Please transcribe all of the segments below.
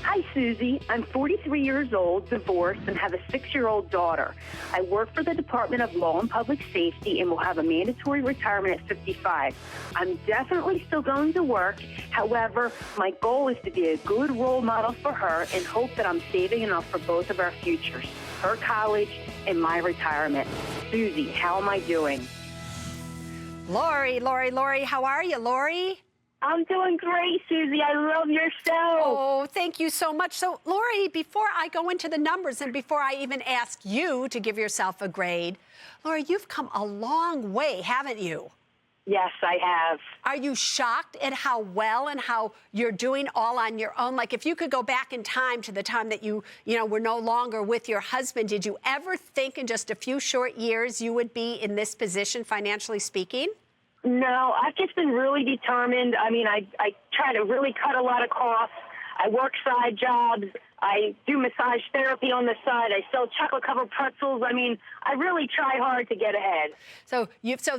Hi, Susie. I'm 43 years old, divorced, and have a 6-year-old daughter. I work for the Department of Law and Public Safety and will have a mandatory retirement at 55. I'm definitely still going to work. However, my goal is to be a good role model for her and hope that I'm saving enough for both of our futures, her college and my retirement. Susie, how am I doing? Lori, how are you, Lori? I'm doing great, Susie. I love your show. Oh, thank you so much. So, Lori, before I go into the numbers and before I even ask you to give yourself a grade, Lori, you've come a long way, haven't you? Yes, I have. Are you shocked at how well and how you're doing all on your own? Like, if you could go back in time to the time that you were no longer with your husband, did you ever think in just a few short years you would be in this position, financially speaking? No, I've just been really determined. I mean, I try to really cut a lot of costs. I work side jobs. I do massage therapy on the side. I sell chocolate-covered pretzels. I mean, I really try hard to get ahead. So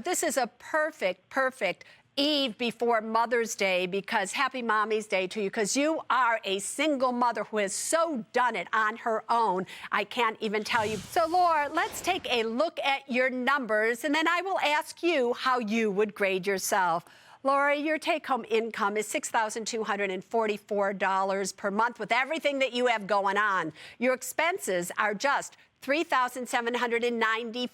this is a perfect eve before Mother's Day, because happy Mommy's Day to you, because you are a single mother who has so done it on her own. I can't even tell you. So, Laura, let's take a look at your numbers, and then I will ask you how you would grade yourself. Laura, your take-home income is $6,244 per month with everything that you have going on. Your expenses are just $3,795.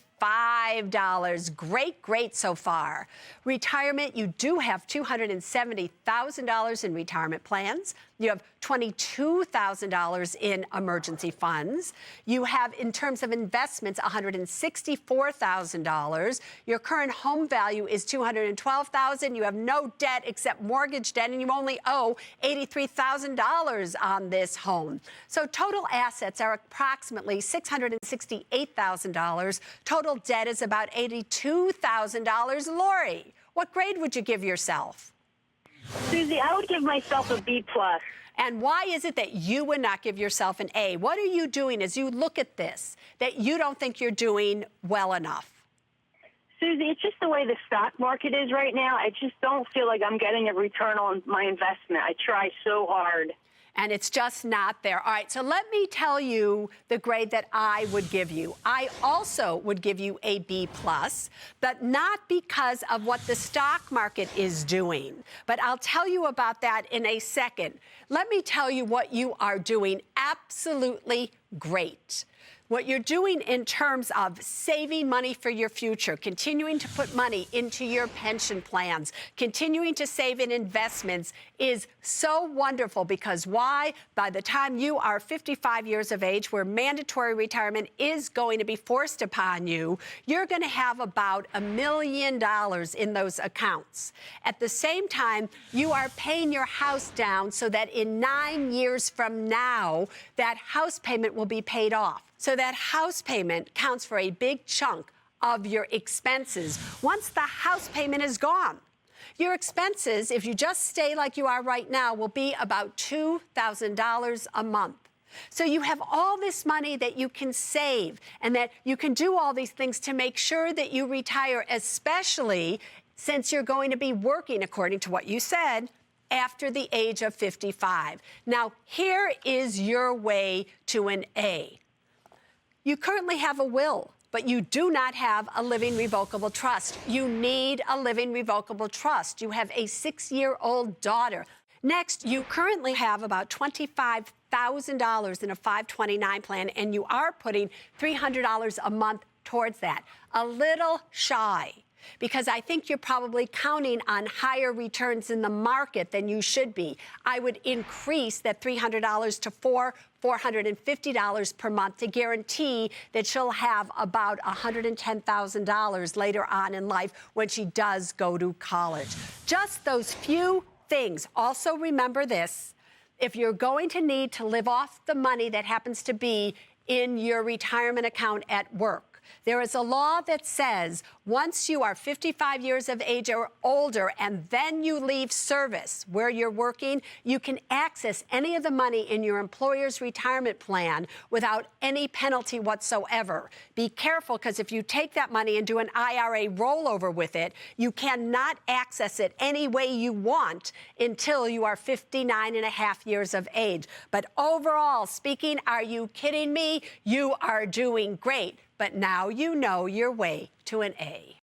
Great so far. Retirement, you do have $270,000 in retirement plans. You have $22,000 in emergency funds. You have, in terms of investments, $164,000. Your current home value is $212,000. You have no debt except mortgage debt, and you only owe $83,000 on this home. So total assets are approximately $668,000. Total debt is about $82,000. Lori, what grade would you give yourself? Susie, I would give myself a B+. And why is it that you would not give yourself an A? What are you doing as you look at this that you don't think you're doing well enough? Susie, it's just the way the stock market is right now. I just don't feel like I'm getting a return on my investment. I try so hard. And it's just not there. All right, so let me tell you the grade that I would give you. I also would give you a B+, but not because of what the stock market is doing. But I'll tell you about that in a second. Let me tell you what you are doing absolutely great. What you're doing in terms of saving money for your future, continuing to put money into your pension plans, continuing to save in investments is so wonderful, because why? By the time you are 55 years of age, where mandatory retirement is going to be forced upon you, you're going to have about $1 million in those accounts. At the same time, you are paying your house down so that in 9 years from now, that house payment will be paid off. So that house payment counts for a big chunk of your expenses once the house payment is gone. Your expenses, if you just stay like you are right now, will be about $2,000 a month. So you have all this money that you can save and that you can do all these things to make sure that you retire, especially since you're going to be working, according to what you said, after the age of 55. Now, here is your way to an A. You currently have a will, but you do not have a living revocable trust. You need a living revocable trust. You have a 6-year-old daughter. Next, you currently have about $25,000 in a 529 plan, and you are putting $300 a month towards that. A little shy, because I think you're probably counting on higher returns in the market than you should be. I would increase that $300 to $450 per month to guarantee that she'll have about $110,000 later on in life when she does go to college. Just those few things. Also remember this: if you're going to need to live off the money that happens to be in your retirement account at work, There is a law that says once you are 55 years of age or older and then you leave service where you're working, you can access any of the money in your employer's retirement plan without any penalty whatsoever. Be careful, because if you take that money and do an IRA rollover with it, you cannot access it any way you want until you are 59 and a half years of age. But overall speaking, are you kidding me? You are doing great. But now you know your way to an A.